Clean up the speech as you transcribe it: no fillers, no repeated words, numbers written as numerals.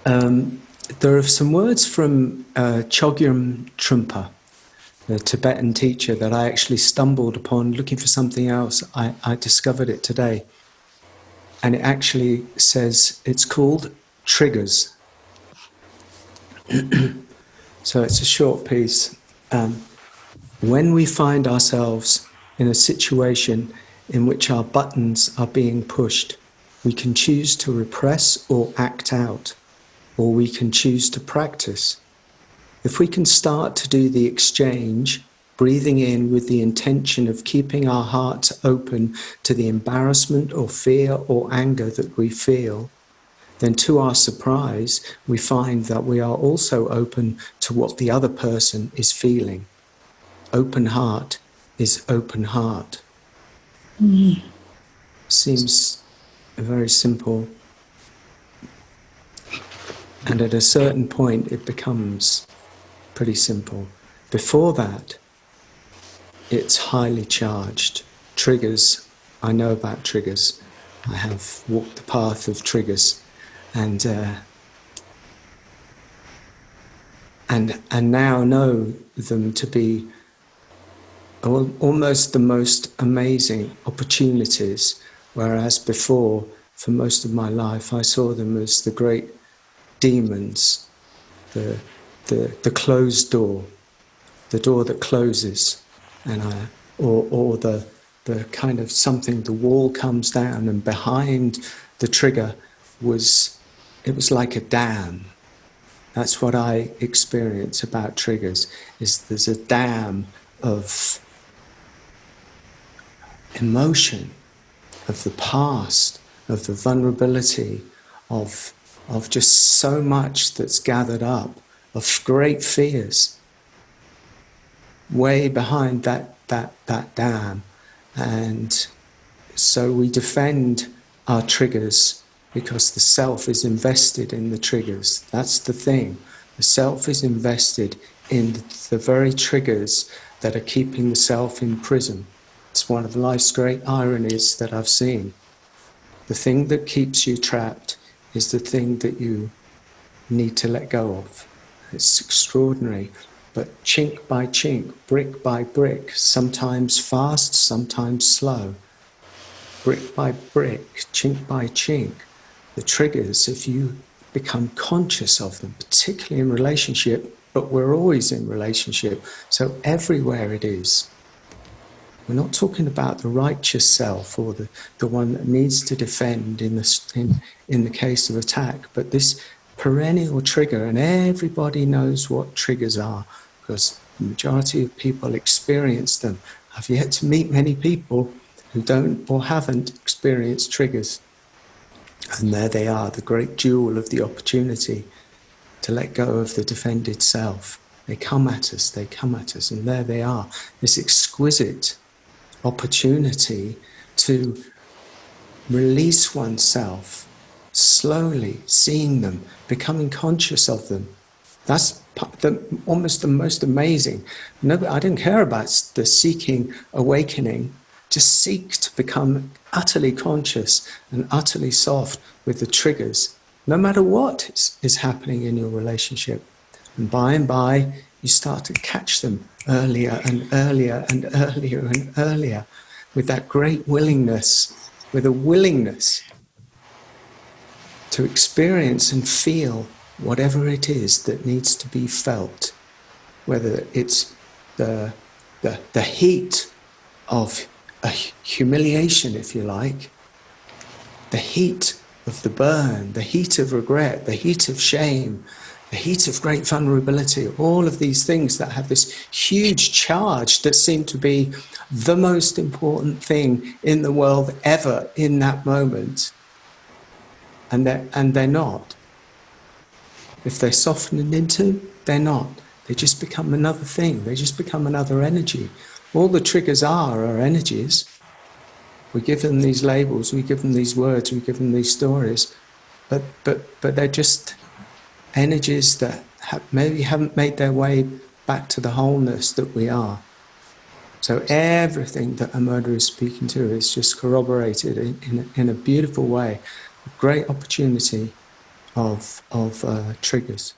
There are some words from Chogyam Trungpa, the Tibetan teacher, that I actually stumbled upon looking for something else. I discovered it today. And it actually says, it's called triggers. So it's a short piece. When we find ourselves in a situation in which our buttons are being pushed, we can choose to repress or act out, or we can choose to practice. If we can start to do the exchange, breathing in with the intention of keeping our hearts open to the embarrassment or fear or anger that we feel, then to our surprise, we find that we are also open to what the other person is feeling. Open heart is open heart. Seems very simple. And at a certain point, it becomes pretty simple. Before that, it's highly charged. Triggers, I know about triggers. I have walked the path of triggers. And now know them to be almost the most amazing opportunities, whereas before, for most of my life, I saw them as the great demons, the closed door, the door that closes, and or the kind of something, the wall comes down, and behind the trigger it was like a dam. That's what I experience about triggers, is there's a dam of emotion, of the past, of the vulnerability, of just so much that's gathered up, of great fears, way behind that dam. And so we defend our triggers because the self is invested in the triggers. That's the thing. The self is invested in the very triggers that are keeping the self in prison. It's one of life's great ironies that I've seen. The thing that keeps you trapped is the thing that you need to let go of. It's extraordinary. But chink by chink, brick by brick, sometimes fast, sometimes slow. Brick by brick, chink by chink, the triggers, if you become conscious of them, particularly in relationship, but we're always in relationship, so everywhere it is. We're not talking about the righteous self or the one that needs to defend in the case of attack, but this perennial trigger, and everybody knows what triggers are, because the majority of people experience them. I've yet to meet many people who don't or haven't experienced triggers. And there they are, the great jewel of the opportunity to let go of the defended self. They come at us, and there they are. This exquisite opportunity to release oneself, slowly seeing them, becoming conscious of them. That's almost the most amazing. No, I don't care about the seeking awakening. Just seek to become utterly conscious and utterly soft with the triggers, no matter what is happening in your relationship. And by, you start to catch them earlier and earlier and earlier and earlier with that great willingness, with a willingness to experience and feel whatever it is that needs to be felt, whether it's the heat of a humiliation, if you like, the heat of the burn, the heat of regret, the heat of shame, the heat of great vulnerability, all of these things that have this huge charge that seem to be the most important thing in the world ever in that moment. And they're not. If they're softened into, they're not. They just become another thing. They just become another energy. All the triggers are energies. We give them these labels, we give them these words, we give them these stories, but they're just energies that maybe haven't made their way back to the wholeness that we are. So everything that Amoda is speaking to is just corroborated in a beautiful way. A great opportunity of triggers.